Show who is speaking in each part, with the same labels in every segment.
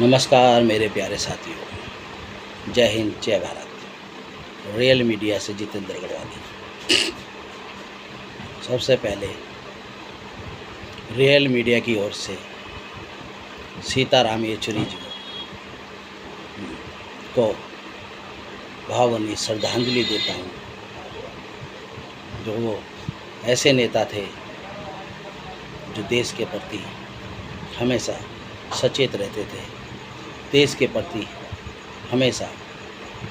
Speaker 1: नमस्कार मेरे प्यारे साथियों, जय हिंद जय भारत। रियल मीडिया से जितेंद्र गढ़वाली। सबसे पहले रियल मीडिया की ओर से सीताराम येचुरी जी को भावभीनी श्रद्धांजलि देता हूँ, जो वो ऐसे नेता थे जो देश के प्रति हमेशा सचेत रहते थे, देश के प्रति हमेशा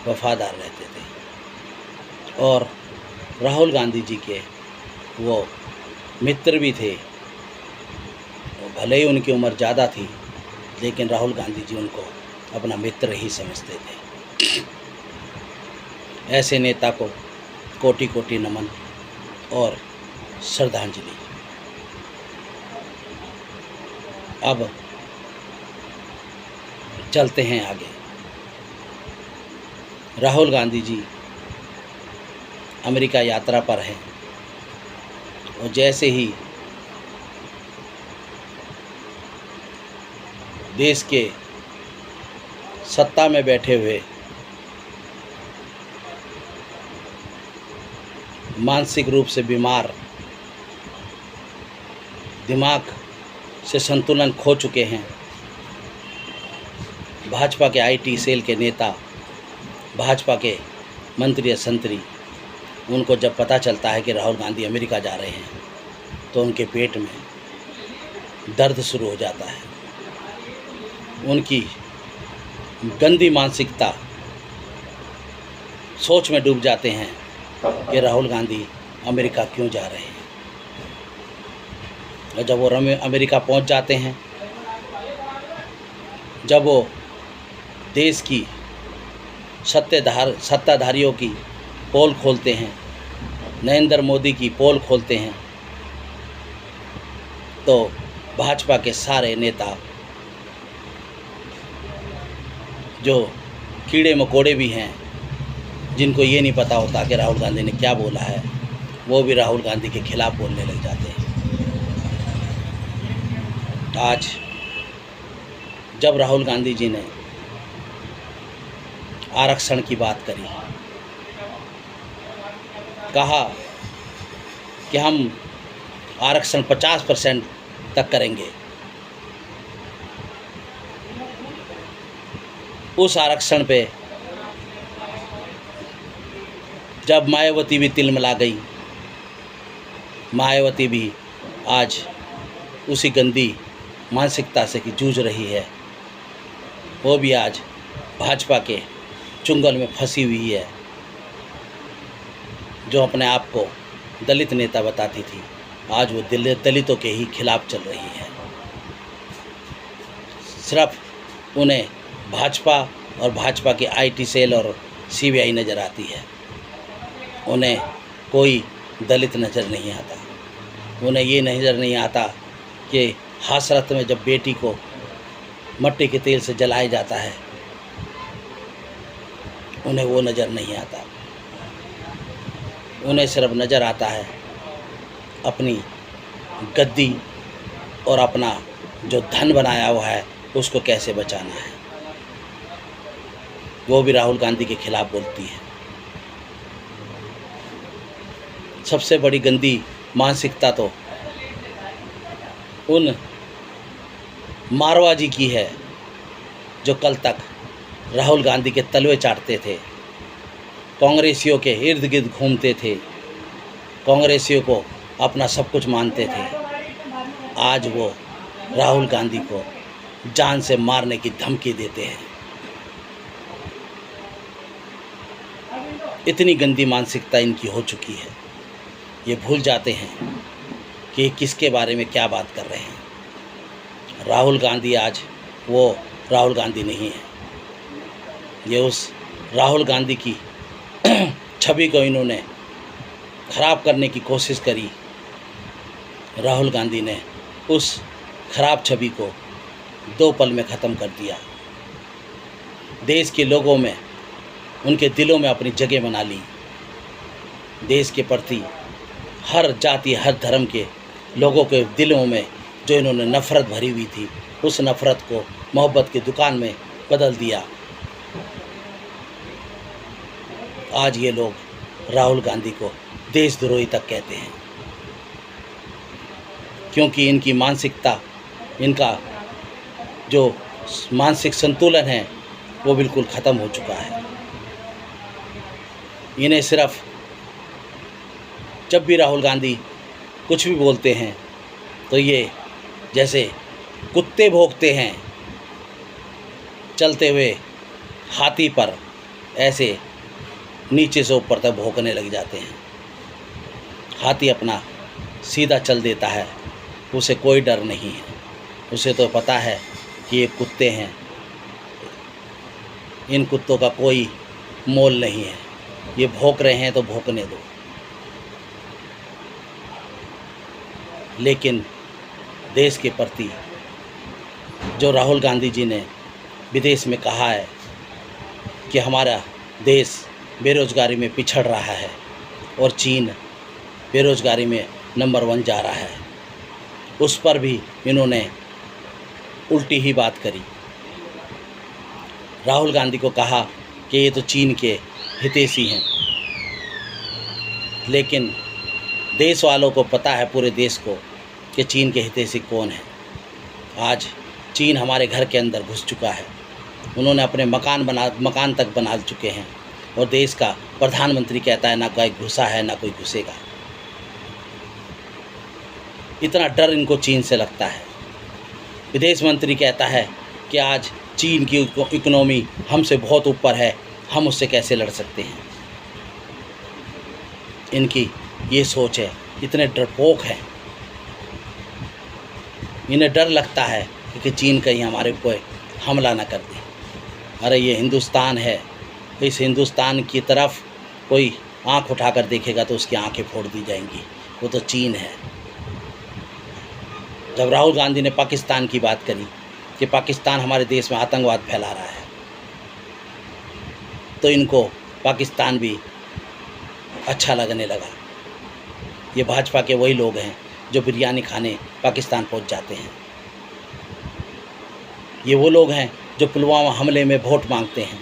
Speaker 1: वफादार रहते थे और राहुल गांधी जी के वो मित्र भी थे। भले ही उनकी उम्र ज़्यादा थी, लेकिन राहुल गांधी जी उनको अपना मित्र ही समझते थे। ऐसे नेता को कोटि कोटि नमन और श्रद्धांजलि। अब चलते हैं आगे। राहुल गांधी जी अमेरिका यात्रा पर हैं और जैसे ही देश के सत्ता में बैठे हुए मानसिक रूप से बीमार, दिमाग से संतुलन खो चुके हैं भाजपा के आईटी सेल के नेता, भाजपा के मंत्री या संतरी, उनको जब पता चलता है कि राहुल गांधी अमेरिका जा रहे हैं तो उनके पेट में दर्द शुरू हो जाता है। उनकी गंदी मानसिकता सोच में डूब जाते हैं कि राहुल गांधी अमेरिका क्यों जा रहे हैं। और जब वो अमेरिका पहुंच जाते हैं, जब वो देश की सत्ताधारियों की पोल खोलते हैं, नरेंद्र मोदी की पोल खोलते हैं, तो भाजपा के सारे नेता जो कीड़े मकोड़े भी हैं, जिनको ये नहीं पता होता कि राहुल गांधी ने क्या बोला है, वो भी राहुल गांधी के खिलाफ बोलने लग जाते हैं। आज जब राहुल गांधी जी ने आरक्षण की बात करी, कहा कि हम आरक्षण 50% तक करेंगे, उस आरक्षण पे जब मायावती भी तिलमिला गई, मायावती भी आज उसी गंदी मानसिकता से कि जूझ रही है। वो भी आज भाजपा के चुंगल में फंसी हुई है। जो अपने आप को दलित नेता बताती थी, आज वो दलितों के ही खिलाफ चल रही है। सिर्फ उन्हें भाजपा और भाजपा की आईटी सेल और सीबीआई नज़र आती है, उन्हें कोई दलित नज़र नहीं आता। उन्हें ये नज़र नहीं आता कि हासरत में जब बेटी को मट्टी के तेल से जलाया जाता है, उन्हें वो नज़र नहीं आता। उन्हें सिर्फ नज़र आता है अपनी गद्दी और अपना जो धन बनाया हुआ है उसको कैसे बचाना है। वो भी राहुल गांधी के खिलाफ बोलती है। सबसे बड़ी गंदी मानसिकता तो उन मारवाड़ी की है जो कल तक राहुल गांधी के तलवे चाटते थे, कांग्रेसियों के इर्द गिर्द घूमते थे, कांग्रेसियों को अपना सब कुछ मानते थे। आज वो राहुल गांधी को जान से मारने की धमकी देते हैं। इतनी गंदी मानसिकता इनकी हो चुकी है, ये भूल जाते हैं कि किसके बारे में क्या बात कर रहे हैं। राहुल गांधी आज वो राहुल गांधी नहीं है। ये उस राहुल गांधी की छवि को इन्होंने ख़राब करने की कोशिश करी। राहुल गांधी ने उस ख़राब छवि को 2 पल में ख़त्म कर दिया। देश के लोगों में, उनके दिलों में अपनी जगह बना ली। देश के प्रति हर जाति हर धर्म के लोगों के दिलों में जो इन्होंने नफ़रत भरी हुई थी, उस नफ़रत को मोहब्बत की दुकान में बदल दिया। आज ये लोग राहुल गांधी को देशद्रोही तक कहते हैं, क्योंकि इनकी मानसिकता, इनका जो मानसिक संतुलन है वो बिल्कुल ख़त्म हो चुका है। इन्हें सिर्फ जब भी राहुल गांधी कुछ भी बोलते हैं तो ये जैसे कुत्ते भौंकते हैं चलते हुए हाथी पर, ऐसे नीचे से ऊपर तक भौंकने लग जाते हैं। हाथी अपना सीधा चल देता है, उसे कोई डर नहीं है, उसे तो पता है कि ये कुत्ते हैं, इन कुत्तों का कोई मोल नहीं है, ये भौंक रहे हैं तो भौंकने दो। लेकिन देश के प्रति जो राहुल गांधी जी ने विदेश में कहा है कि हमारा देश बेरोज़गारी में पिछड़ रहा है और चीन बेरोज़गारी में नंबर 1 जा रहा है, उस पर भी इन्होंने उल्टी ही बात करी। राहुल गांधी को कहा कि ये तो चीन के हितैषी हैं, लेकिन देश वालों को पता है, पूरे देश को, कि चीन के हितैषी कौन है। आज चीन हमारे घर के अंदर घुस चुका है, उन्होंने अपने मकान तक बना चुके हैं, और देश का प्रधानमंत्री कहता है ना कोई घुसा है ना कोई घुसेगा। इतना डर इनको चीन से लगता है। विदेश मंत्री कहता है कि आज चीन की इकोनॉमी हमसे बहुत ऊपर है, हम उससे कैसे लड़ सकते हैं। इनकी ये सोच है, इतने डरपोक हैं, इन्हें डर लगता है कि चीन कहीं हमारे ऊपर हमला ना कर दे। अरे ये हिंदुस्तान है, इस हिंदुस्तान की तरफ कोई आंख उठाकर देखेगा तो उसकी आंखें फोड़ दी जाएंगी, वो तो चीन है। जब राहुल गांधी ने पाकिस्तान की बात करी कि पाकिस्तान हमारे देश में आतंकवाद फैला रहा है, तो इनको पाकिस्तान भी अच्छा लगने लगा। ये भाजपा के वही लोग हैं जो बिरयानी खाने पाकिस्तान पहुंच जाते हैं। ये वो लोग हैं जो पुलवामा हमले में वोट मांगते हैं।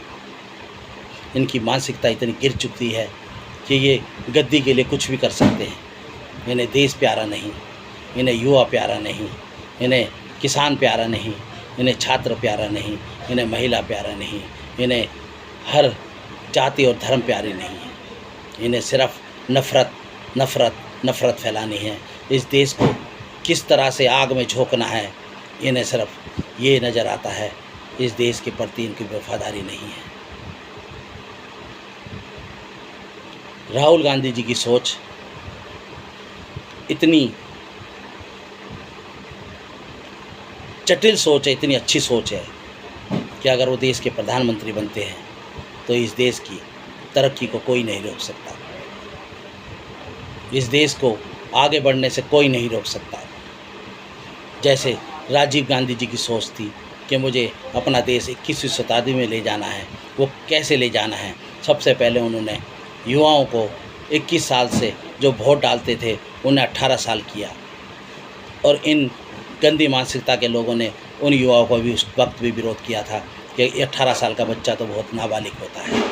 Speaker 1: इनकी मानसिकता इतनी गिर चुकी है कि ये गद्दी के लिए कुछ भी कर सकते हैं। इन्हें देश प्यारा नहीं, इन्हें युवा प्यारा नहीं, इन्हें किसान प्यारा नहीं, इन्हें छात्र प्यारा नहीं, इन्हें महिला प्यारा नहीं, इन्हें हर जाति और धर्म प्यारे नहीं है। इन्हें सिर्फ नफ़रत नफ़रत नफ़रत फैलानी है। इस देश को किस तरह से आग में झोंकना है, इन्हें सिर्फ ये नज़र आता है। इस देश के प्रति इनकी वफादारी नहीं है। राहुल गांधी जी की सोच इतनी जटिल सोच है, इतनी अच्छी सोच है कि अगर वो देश के प्रधानमंत्री बनते हैं तो इस देश की तरक्की को कोई नहीं रोक सकता, इस देश को आगे बढ़ने से कोई नहीं रोक सकता। जैसे राजीव गांधी जी की सोच थी कि मुझे अपना देश 21वीं शताब्दी में ले जाना है। वो कैसे ले जाना है? सबसे पहले उन्होंने युवाओं को 21 साल से जो वोट डालते थे उन्हें 18 साल किया, और इन गंदी मानसिकता के लोगों ने उन युवाओं को भी उस वक्त भी विरोध किया था कि 18 साल का बच्चा तो बहुत नाबालिग होता है,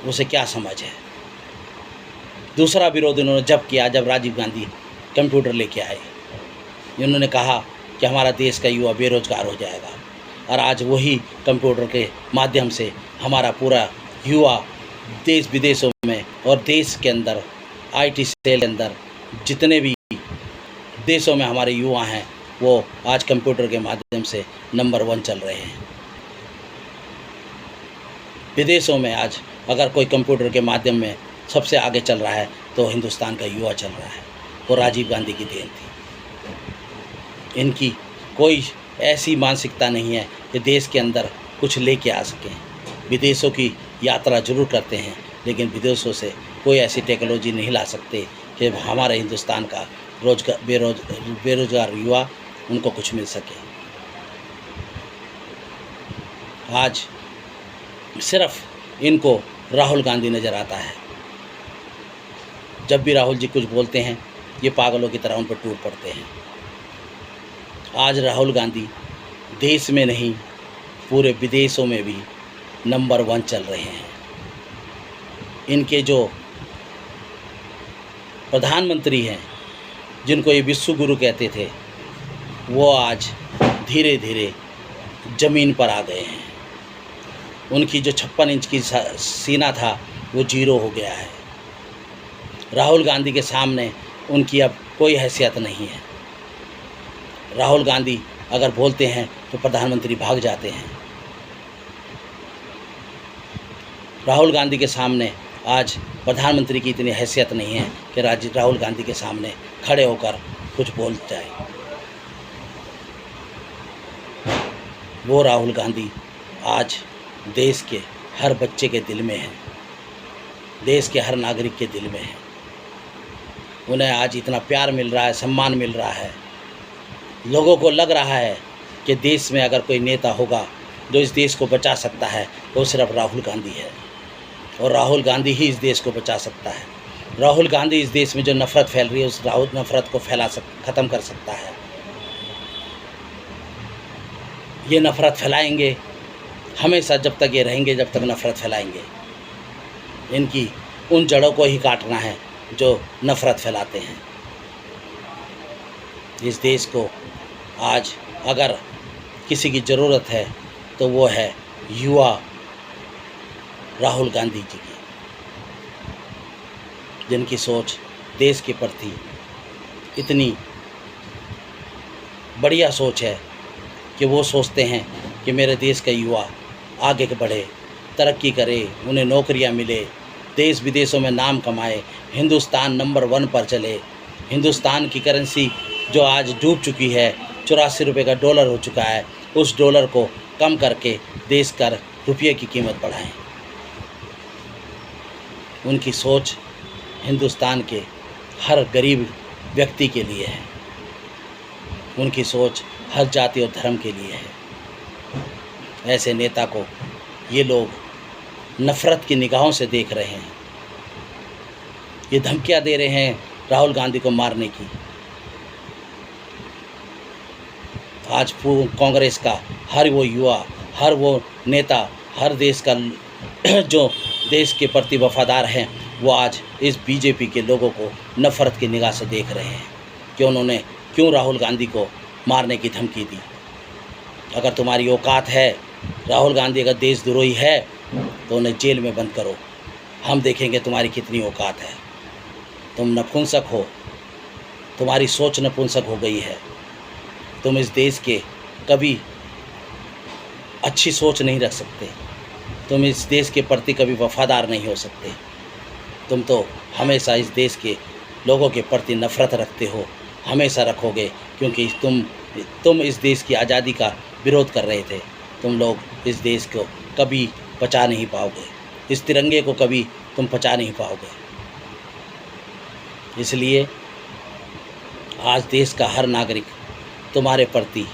Speaker 1: उसे क्या समझ है। दूसरा विरोध इन्होंने जब किया जब राजीव गांधी कंप्यूटर लेके आए। इन्होंने कहा कि हमारा देश का युवा बेरोजगार हो जाएगा, और आज वही कंप्यूटर के माध्यम से हमारा पूरा युवा देश विदेशों में और देश के अंदर आईटी सेल के अंदर जितने भी देशों में हमारे युवा हैं वो आज कंप्यूटर के माध्यम से नंबर 1 चल रहे हैं। विदेशों में आज अगर कोई कंप्यूटर के माध्यम में सबसे आगे चल रहा है तो हिंदुस्तान का युवा चल रहा है। वो राजीव गांधी की देन थी। इनकी कोई ऐसी मानसिकता नहीं है कि देश के अंदर कुछ लेके आ सकें। विदेशों की यात्रा जरूर करते हैं, लेकिन विदेशों से कोई ऐसी टेक्नोलॉजी नहीं ला सकते कि हमारे हिंदुस्तान का बेरोजगार युवा उनको कुछ मिल सके। आज सिर्फ इनको राहुल गांधी नज़र आता है। जब भी राहुल जी कुछ बोलते हैं ये पागलों की तरह उन पर टूट पड़ते हैं। आज राहुल गांधी देश में नहीं पूरे विदेशों में भी नंबर 1 चल रहे हैं। इनके जो प्रधानमंत्री हैं, जिनको ये विश्व गुरु कहते थे, वो आज धीरे धीरे ज़मीन पर आ गए हैं। उनकी जो 56 इंच की सीना था वो 0 हो गया है। राहुल गांधी के सामने उनकी अब कोई हैसियत नहीं है। राहुल गांधी अगर बोलते हैं तो प्रधानमंत्री भाग जाते हैं। राहुल गांधी के सामने आज प्रधानमंत्री की इतनी हैसियत नहीं है कि राहुल गांधी के सामने खड़े होकर कुछ बोल जाए। वो राहुल गांधी आज देश के हर बच्चे के दिल में है, देश के हर नागरिक के दिल में है। उन्हें आज इतना प्यार मिल रहा है, सम्मान मिल रहा है। लोगों को लग रहा है कि देश में अगर कोई नेता होगा जो इस देश को बचा सकता है तो सिर्फ राहुल गांधी है, और राहुल गांधी ही इस देश को बचा सकता है। राहुल गांधी इस देश में जो नफ़रत फैल रही है उस नफ़रत को ख़त्म कर सकता है। ये नफ़रत फैलाएंगे हमेशा, जब तक ये रहेंगे, जब तक नफ़रत फैलाएंगे। इनकी उन जड़ों को ही काटना है जो नफ़रत फैलाते हैं। इस देश को आज अगर किसी की ज़रूरत है तो वो है युवा राहुल गांधी जी की, जिनकी सोच देश के प्रति इतनी बढ़िया सोच है कि वो सोचते हैं कि मेरे देश का युवा आगे बढ़े, तरक्की करे, उन्हें नौकरियां मिले, देश विदेशों में नाम कमाए, हिंदुस्तान नंबर 1 पर चले। हिंदुस्तान की करेंसी जो आज डूब चुकी है, 84 रुपये का डॉलर हो चुका है, उस डॉलर को कम करके देश का रुपये की कीमत बढ़ाएं। उनकी सोच हिंदुस्तान के हर गरीब व्यक्ति के लिए है। उनकी सोच हर जाति और धर्म के लिए है। ऐसे नेता को ये लोग नफ़रत की निगाहों से देख रहे हैं। ये धमकियां दे रहे हैं राहुल गांधी को मारने की। आज कांग्रेस का हर वो युवा, हर वो नेता, हर देश का जो देश के प्रति वफादार हैं, वो आज इस बीजेपी के लोगों को नफ़रत की निगाह से देख रहे हैं कि उन्होंने क्यों राहुल गांधी को मारने की धमकी दी। अगर तुम्हारी औकात है, राहुल गांधी अगर देशद्रोही है तो उन्हें जेल में बंद करो। हम देखेंगे तुम्हारी कितनी औकात है। तुम नपुंसक हो, तुम्हारी सोच नपुंसक हो गई है। तुम इस देश के कभी अच्छी सोच नहीं रख सकते। तुम इस देश के प्रति कभी वफादार नहीं हो सकते। तुम तो हमेशा इस देश के लोगों के प्रति नफ़रत रखते हो, हमेशा रखोगे, क्योंकि तुम इस देश की आज़ादी का विरोध कर रहे थे। तुम लोग इस देश को कभी बचा नहीं पाओगे, इस तिरंगे को कभी तुम बचा नहीं पाओगे। इसलिए आज देश का हर नागरिक तुम्हारे प्रति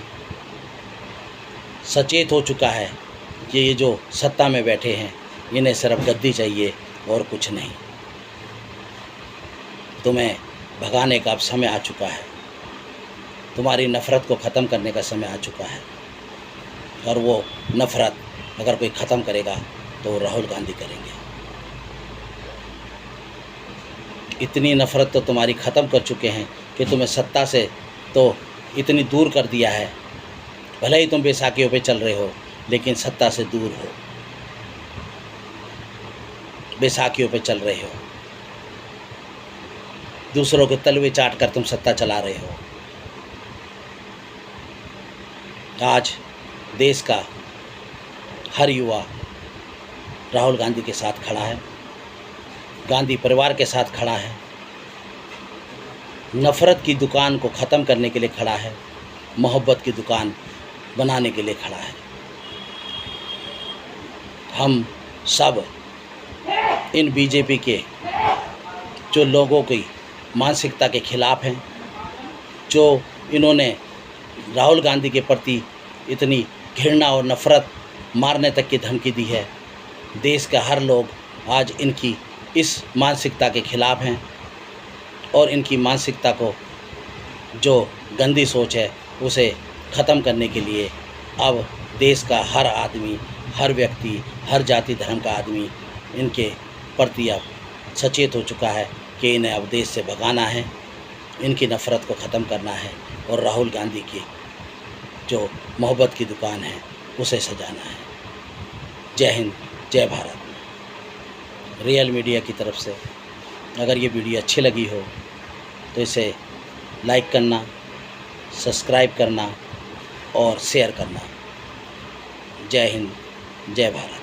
Speaker 1: सचेत हो चुका है कि ये जो सत्ता में बैठे हैं इन्हें सिर्फ गद्दी चाहिए और कुछ नहीं। तुम्हें भगाने का अब समय आ चुका है। तुम्हारी नफ़रत को ख़त्म करने का समय आ चुका है, और वो नफ़रत अगर कोई ख़त्म करेगा तो वो राहुल गांधी करेंगे। इतनी नफ़रत तो तुम्हारी ख़त्म कर चुके हैं कि तुम्हें सत्ता से तो इतनी दूर कर दिया है। भले ही तुम बैसाखियों पे चल रहे हो, लेकिन सत्ता से दूर हो। बैसाखियों पे चल रहे हो, दूसरों के तलवे चाट कर तुम सत्ता चला रहे हो। आज देश का हर युवा राहुल गांधी के साथ खड़ा है, गांधी परिवार के साथ खड़ा है, नफ़रत की दुकान को ख़त्म करने के लिए खड़ा है, मोहब्बत की दुकान बनाने के लिए खड़ा है। हम सब इन बीजेपी के जो लोगों की मानसिकता के ख़िलाफ़ हैं, जो इन्होंने राहुल गांधी के प्रति इतनी घृणा और नफ़रत, मारने तक की धमकी दी है। देश का हर लोग आज इनकी इस मानसिकता के ख़िलाफ़ हैं, और इनकी मानसिकता को, जो गंदी सोच है, उसे ख़त्म करने के लिए अब देश का हर आदमी, हर व्यक्ति, हर जाति धर्म का आदमी इनके प्रति अब सचेत हो चुका है कि इन्हें अब देश से भगाना है, इनकी नफ़रत को ख़त्म करना है और राहुल गांधी की जो मोहब्बत की दुकान है उसे सजाना है। जय हिंद, जय भारत। रियल मीडिया की तरफ से अगर ये वीडियो अच्छी लगी हो तो इसे लाइक करना, सब्सक्राइब करना और शेयर करना। जय हिंद, जय भारत।